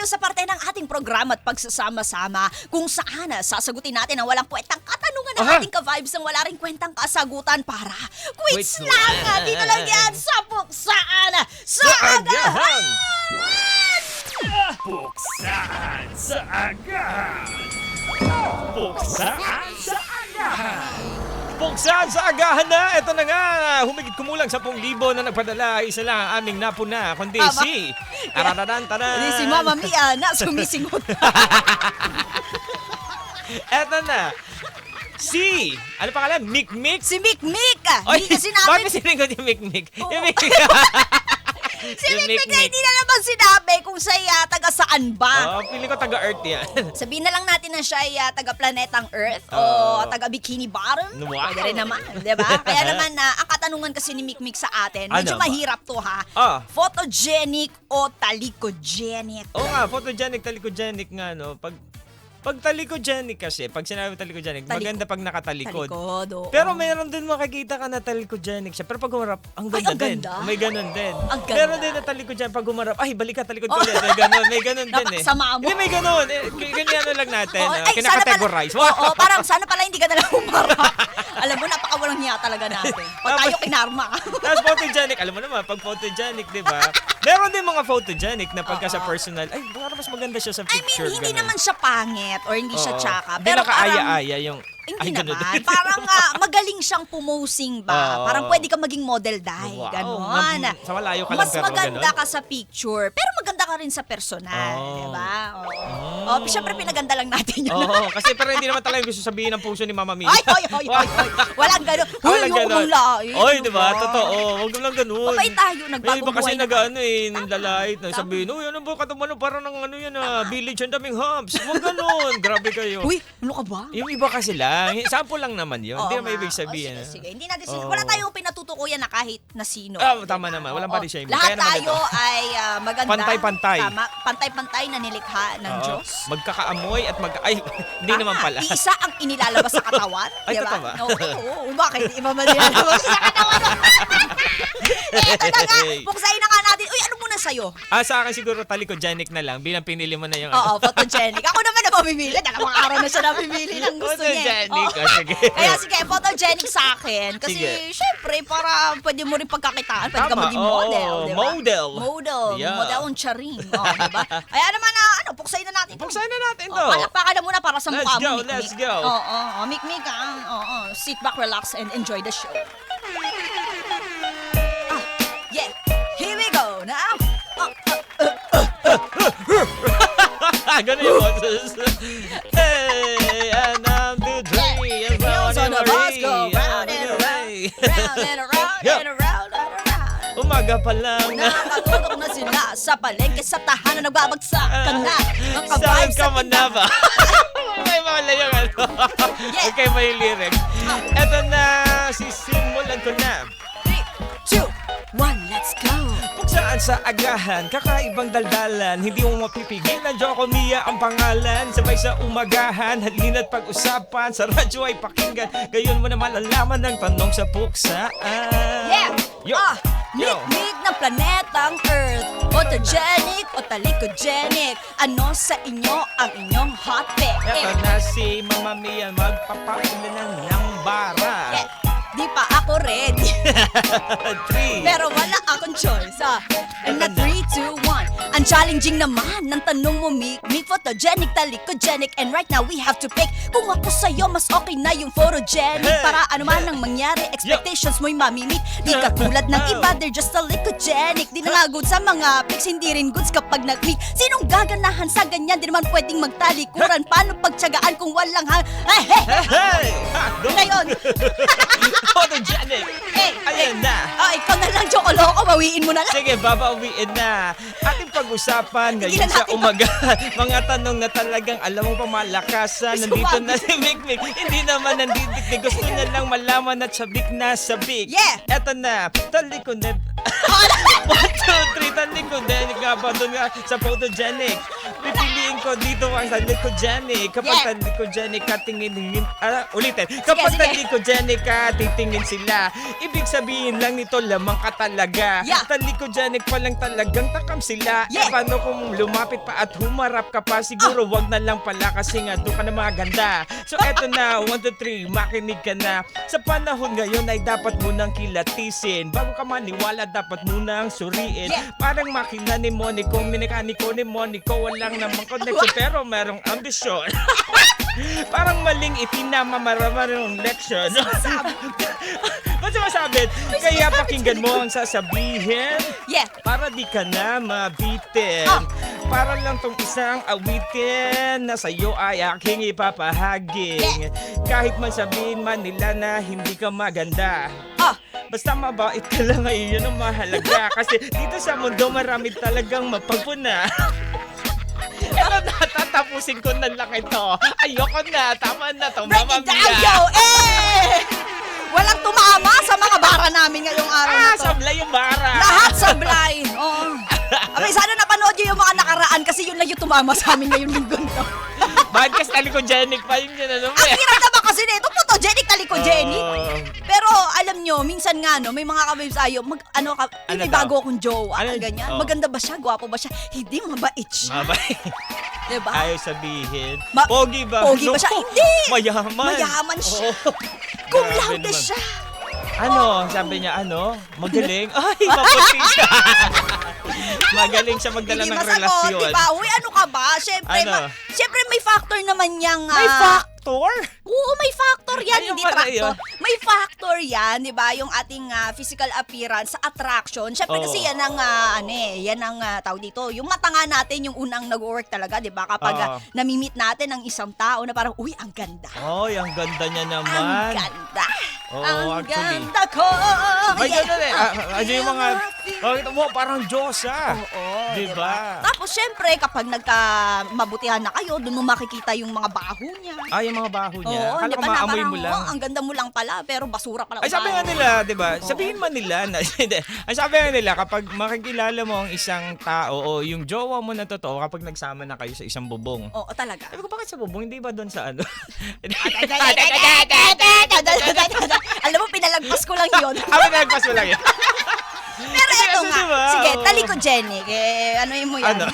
tayo sa parte ng ating programa at pagsasama-sama kung saan sasagutin natin ang walang kwentang katanungan ng ating ka-vibes ng wala ring kwentang kasagutan para quiz lang. Dito lang yan sa Puksaan sa Agahan! Puksaan sa Agahan! Puksaan sa Agahan! Puksaan sa Agahan na! Ito na nga! Humigit kumulang 10,000 na nagpadala. Isa lang ang aming napuna, kundi si... Arararan-taran! Si Mama Mia na sumisingot. Eto na! Si... Ano pangalan? Mikmik? Si Mikmik! Oy, Hindi kasi namin... bakit sinigod yung Mikmik? Yung Mikmik. Si Mikmik na hindi na naman sinabi kung siya taga saan ba. Pili ko taga-Earth yan. Sabihin na lang natin na siya ay taga planetang Earth o taga Bikini Bottom. Wow. Pwede rin naman, di ba? Kaya naman, ang katanungan kasi ni Mikmik sa atin, medyo Ano ba? mahirap to ha. Photogenic o talikogenic? Oo nga, photogenic, talikogenic nga, no? Pag talikogenic kasi, pag sinabi talikogenic, maganda pag nakatalikod. Talikod, oo. Pero meron din makikita ka na talikogenic siya. Pero pag humarap, ang ganda ang din. ganda. May ganun din. Ang ganda. Meron din na talikogenic. Pag humarap, ay, balik ka, talikod ko ulit. May ganun. May ganun din eh. Napakasama mo. Hindi, may ganun. Ganyan lang natin. Ay, Kinakategorize. Oo, parang sana pala hindi ka na lang humarap. Alam mo, napakawalang hiya talaga natin. Pag tayo kinarma. Tapos photogenic, alam mo naman, pag photogenic, di ba? Meron din mga photogenic na pagka sa personal, ay, baka mas maganda siya sa picture. Hindi ganun. naman siya pangit or hindi siya tsaka. Hindi Pero parang, nakaaya-aya yung... hindi ganun naman. din. Parang magaling siyang pumosing ba? Parang pwede ka maging model dahil. Wow. Ganon. Sa malayo ka lang Mas pero maganda ganon. ka sa picture, pero maganda ka rin sa personal. Diba? Oo. Siyempre, pinaganda lang natin yun. Oo, kasi pero hindi naman talaga gusto sabihin ng puso ni Mama Mia. Ay. Walang ganon. Walang Huwag ganon. mong lain. Oy, diba? Totoo. Huwag lang ganun. Babay tayo, May nagbagong iba kasi buhay na. nag-ano nalalait na sabihin, uy, ano ba katumano parang ng ano yan village ang daming humps. Huwag ganun. Grabe kayo. Uy, ano ka ba? Yung iba kasi lang, sample lang naman yun. Hindi Oo naman nga. ibig sabihin. Sige. Hindi natin wala tayong pinatutukuyan na kahit na sino. Tama naman. Walang body shaming. Lahat Kaya naman tayo ito. ay maganda. Pantay-pantay. Tama. Pantay-pantay na nilikha ng Diyos. Magkakaamoy at ay, hindi naman pala. Isa ang inilalabas sa katawan. Ay, diba? totoo ba? Oo. Bakit? Iba man nilalabas sa katawan. Ito na nga. Buksayin na nga natin. Uy, ano muna sa'yo? Sa akin siguro talikogenic na lang bilang pinili mo na yung Oo, photogenic. Ako naman na mamimili. Dalawang araw na siya namimili ng gusto niya. Photogenic. Sige. Kaya sige, photogenic sa akin. Kasi Sige. syempre, para pwede mo rin pagkakitaan. Pwede ka Tama, maging oo, model. Diba? model. Model. Model ang charing. Diba? Kaya naman puksayin na natin. Buksayin na natin to. Palakpakan na muna para sa mukha mo, Mikmik. Let's go. Mikmik, sit back, relax, and enjoy the show. Yeah, here we go now. Ganun yung boses. Hey, and I'm the three. And Wheels on the bus go worry. round and around, round and around and around and around. Umaga pa lang. Nakatutok na sila sa palengke sa tahanan, nagbabagsak ka na. Ang Saan ka-vibes ka sa man na ba? May mala yung ano. Yeah. Okay ba yung lyrics? Eto na, sisimulan ko na. 3, 2, 1, let's go. Puksaan sa Agahan, kakaibang daldalan. Hindi mo mapipigilan, Joko Mia ang pangalan. Sabay sa umagahan, halina't pag-usapan. Sa radyo ay pakinggan, gayon mo na malalaman ng tanong sa puksaan. Yeah! Yo! Yo! Mikmik ng planetang Earth. Photogenic o talikogenic? Ano sa inyo ang inyong hot pick? Eto na si Mama Mia, magpapailan ng bara. Yeah. Di pa ako ready. 3. Pero wala akong choice. And na 3, 2, 1. Ang challenging naman ng tanong mo, Mikmik. Photogenic, talikogenic. And right now we have to pick. Kung ako sa'yo, mas okay na yung photogenic. Hey! Para ano man ang mangyari, expectations mo'y mamimit. Di katulad ng iba, they're just talikogenic. Di na nga good sa mga pics, hindi rin goods kapag nag-meet. Sinong gaganahan sa ganyan? Di naman pwedeng magtalikuran. Paano pagtsagaan kung walang Hey! Ngayon. Photogenic! Ayan na! Ikaw na lang, Chocoloko. Bawiin mo na lang. Sige, babawiin na. Ating pag-usapan ngayon Tigilan sa natin umaga. Mga tanong na talagang alam mo pa malakasan. Nandito na si Mikmik. Hindi naman nandidikdik. Gusto niya lang malaman at sabik na sabik. Yeah! Eto na. Talikonet. 2, 3, talikogenic nga ba doon nga sa photogenic? Pipiliin ko dito ang talikogenic. Kapag Yeah. talikogenic ka, ulitin. Kapag sige. talikogenic ka, titingin sila. Ibig sabihin lang nito, lamang ka talaga. Yeah. Talikogenic pa lang talagang takam sila. Yeah. Paano kung lumapit pa at humarap ka pa? Siguro wag na lang pala kasi nga doon ka na maganda. So eto na, 1, 2, 3, makinig ka na. Sa panahon ngayon ay dapat mo nang kilatisin. Bago ka maniwala, dapat mo nang suriin. Yeah. Parang makina ni Monico, minikaniko ni Monico, walang namang connection pero merong ambisyon. Parang maling itinamamaramarong leksyon. Ba't sumasabit? Kaya pakinggan mo ang sasabihin Yeah. para di ka na mabitin. Ah. Para lang tong isang awitin na sa'yo ay aking ipapahaging. Kahit man sabihin man nila na hindi ka maganda. Ah. Basta mabait ka lang ay yun ang mahalaga. Kasi dito sa mundo marami talagang mapagpuna. Pero natatapusin ko na lang ito. Ayoko na, tama na to. Break it Mamma down, mia. yo! Walang tumama sa mga bara namin ngayong araw na to. Sablay yung bara. Lahat sablay. Oo. Okay, sana napanood nyo yung mga nakaraan kasi yun lang yung tumama sa amin ngayong linggo to. Bakit kasi talikogenic pa yun yun, ano? Ang hirap naman kasi nito, photogenic, talikogenic. Oh. Pero alam nyo, minsan nga no, may mga kabibs tayo, may daw? bago akong jowa, Ano? ganyan. Oh. Maganda ba siya? Gwapo ba siya? Hindi, mabait siya. Mabay. Diba? Ayaw sabihin. Ma- Pogi ba? Pogi ba siya? Hindi! Mayaman. Mayaman siya. Oo. Cum Grabe laude naman. siya. Ano? Sabi niya, ano? Magaling? Ay, maputi siya. Magaling siya magdala Hindi ng masagot, relasyon. diba? Uy, ano ka ba? Siyempre, Ano? siyempre may factor naman yang... May factor? Oo, may factor yan, Ayun hindi pala tractor. yun. May factor yan, di ba? Yung ating physical appearance sa attraction. Siyempre Oo. kasi yan ang, yan ang tawag dito. Yung mata nga natin, yung unang nag-work talaga, di ba? Kapag Oo. namimit natin ang isang tao na parang, uy, ang ganda. Ay, ang ganda niya naman. Ang ganda. Oo, ang actually. ganda ko. May Yeah. ganun eh. Ano yung mga... Bakit mo, parang Diyos ah. Oo, Diba? Tapos syempre, kapag mabutihan na kayo, doon mo makikita yung mga baho niya. Ay, yung mga baho niya. Oo, Kala di ko ba na maamoy parang, mo lang. ang ganda mo lang pala, pero basura pala. Ay, sabi nga nila, di ba? Sabihin man nila na, hindi. Ang sabi nga nila, kapag makikilala mo ang isang tao o yung jowa mo na totoo, kapag nagsama na kayo sa isang bubong. Oo, talaga. Sabi ko, bakit sa bubong? Hindi ba doon sa ano? Alam mo, pinalagpas ko lang yun. Kami nagpas mo lang yun. Pero Kasi eto ano, nga, diba? sige, Oo. talikogenic. Ano yun mo yan? Ano?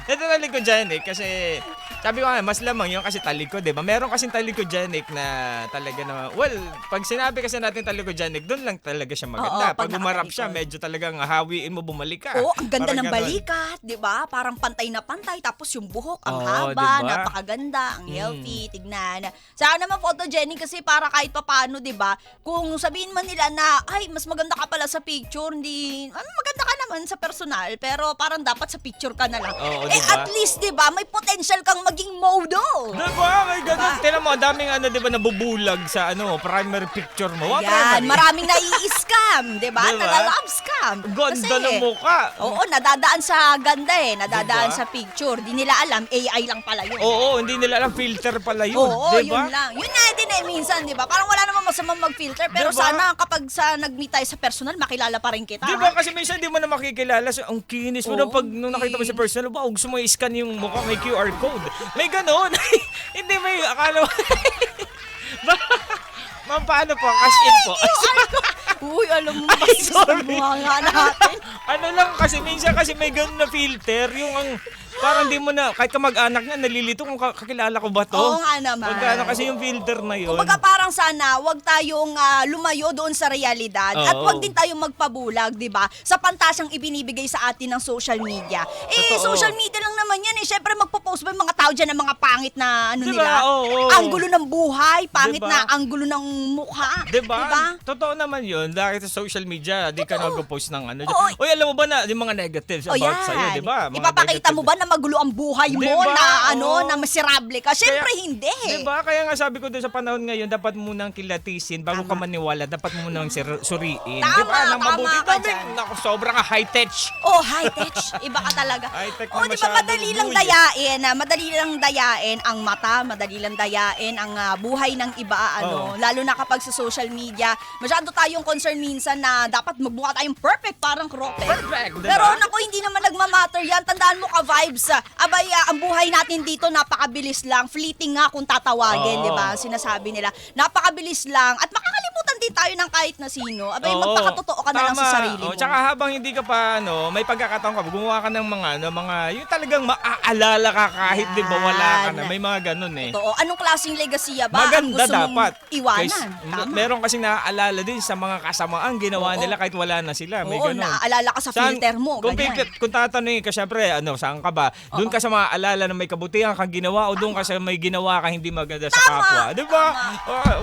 Ito talikogenic kasi sabi ko nga mas lamang yun kasi talikod, di ba? Meron kasing talikogenic na talaga na well, pag sinabi kasi natin talikogenic, doon lang talaga siya maganda. Oo, pag pag umarap siya, nakatalikod. medyo talagang hawiin mo bumalik ka. Oo, ang ganda Parang ng ganon. balikat, di ba? Parang pantay na pantay. Tapos yung buhok, ang Oo, haba, diba? napakaganda, ang healthy, tignan. Saka naman photogenic kasi para kahit papaano, di ba? Kung sabihin man nila na, ay, mas maganda ka pala sa picture, hindi, maganda ka naman sa personal, pero parang dapat sa picture ka na lang. Oo, eh, diba? at least, di ba, may potential kang maging modo. Diba? May ganun. Tignan mo, ang daming ano, diba, nabubulag sa ano, primary picture mo. Wow, Yan, primary. maraming nai-scam, di ba? Diba? Nala-love scam. Ganda ng mukha. Oo, nadadaan sa ganda eh. Nadadaan Diba? sa picture. Di nila alam, AI lang pala yun. Oo, hindi nila alam filter pala yun. Oo, diba? yun lang. Yun nga din eh, minsan, di ba? Parang wala namang masamang mag-filter. Pero Diba? sana kapag nag-meet tayo sa personal, makilala pa rin kita. Di ba? Kasi minsan di mo na makikilala. So, ang kinis mo Oo, na pag nung nakita mo sa personal, wow, gusto mo i-scan yung mukha, may QR code. May ganon. Hindi, may akala mo. Ma'am, paano po? Cash in po. Uy, alam mo ba sa mga nga natin? Ano lang kasi, minsan kasi may ganon na filter. Yung ang, parang di mo na, kahit ka mag-anak niya, nalilito kung kakilala ko ba to. Oo nga naman. Pagka ano kasi yung filter na yun. Kumbaga parang sana wag tayong lumayo doon sa realidad at Oo. wag din tayong magpabulag, 'di ba? Sa pantasyang ibinibigay sa atin ng social media. Totoo. Social media lang naman 'yan eh. Syempre magpo-post ba yung mga tao diyan ng mga pangit na ano Diba? nila? Oo. Anggulo ng buhay, pangit Diba? na anggulo ng mukha. Diba? 'Di ba? Totoo naman yun. Dahil sa social media, di ka Totoo. nag-post ng ano. Oo. Uy, alam mo ba na yung mga negatives O about yan. sa'yo, di ba? Mga Ipapakita mo negative- ba na magulo ang buhay mo Diba? na Oo. na miserable ka? Syempre Kaya- hindi. Diba? Kaya nga sabi ko doon sa panahon ngayon, dapat mo nang kilatisin bago ka maniwala, dapat mo nang suriin. Tama, diba? Nang tama mabuti ka kami. dyan. Naku, sobrang high-tech. Oh, high-tech. Iba ka talaga. High-tech Oh, na di ba masyado, madali lang buyag. dayain, madali lang dayain ang mata, madali lang dayain ang buhay ng iba, lalo na kapag sa social media, masyado tayong concern minsan na dapat magmukha tayong perfect, parang krope. Perfect, diba? Pero naku, hindi naman nagmamatter yan. Tandaan mo ka-vibes, ang buhay natin dito napakabilis lang, fleeting nga kung tatawagin, di ba? Sinasabi nila, napakabilis lang at makakalimutan din tayo ng kahit na sino. Magpakatotoo ka na lang sa sarili mo. Tsaka habang hindi ka pa, may pagkakataon ka, gumawa ka ng mga, yung talagang maaalala ka kahit di ba wala ka na. May mga ganun eh. Totoo. Anong klaseng legacy ba ang Maganda gusto mong dapat. iwanan? Tama. Meron kasing naaalala din sa mga kasamaan ginawa nila kahit wala na sila. May Oo, ganun. naaalala ka sa filter mo. Ganyan. Kung tatanungin ka, syempre, saan ka ba? Doon ka sa maaalala na may kabutihan kang ginawa o doon ka sa may ginawa ka hindi maganda sa kapwa. Di ba?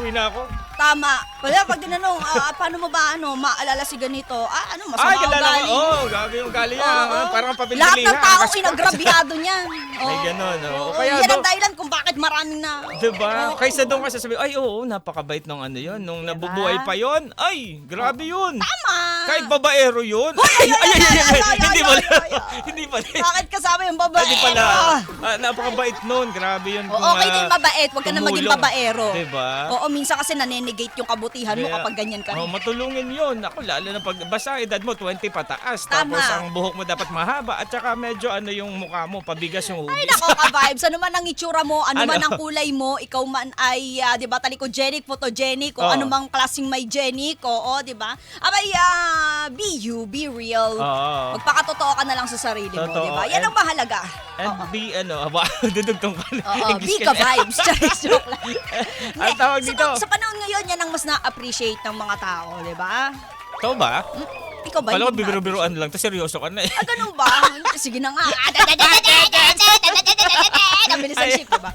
Uwi na ako. Tama. Wala, pag tinanong, paano mo ba, maalala si ganito? Masama ang kilala ugali. gabi yung gali yan. Parang papilihan. Lahat ng tao inagrabyado niyan. May ganun. Yan ang dahilan kung bakit maraming na. Diba? Kaysa doon ka sasabihin, ay oo, napakabait nung yun. Nung nabubuhay pa yun, ay, grabe yun. Tama. Kahit babaero yun. Hindi pala. Hindi pala. Bakit kasama yung babae? Hindi pala. Napakabait nun. Grabe yun. Okay din mabait. Huwag ka na maging tumulong. babaero. Diba? Oo, minsan kasi nanenegate yung kabutihan mo kapag ganyan ka. Matulungin yun. Ako, lalo na pag, basta edad mo, 20 pataas. Tama. Tapos ang buhok mo dapat mahaba. At saka medyo yung mukha mo, pabigas yung Ay, hugis. nako ka-vibes. Ano man ang itsura mo, ano man ang kulay mo, ikaw man ay, di ba, talikogenic, photogenic, o ano mang klaseng may genic, di ba? Abay, be you, be real. Magpakatotoo ka na lang sa sarili mo, di ba? Yan ang mahalaga. And be, dudugtong ka na. Be ka-vibes. Joke lang. Ang tawag dito. Sa panahon ngayon, yan ang mas na-appreciate ng mga tao, di ba? Ito ba? Ikaw ba? Kala ko hindi bibiro-biroan lang. Tapos seryoso ka na eh. Ganun ba? Sige na nga. Nabilis ang ship, diba?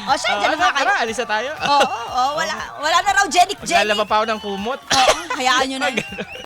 O, siya, dyan na nga kayo. Alis na tayo. Oo, wala na raw, Jenik. Maglalaba pa ako ng kumot. Oo, hayaan nyo na.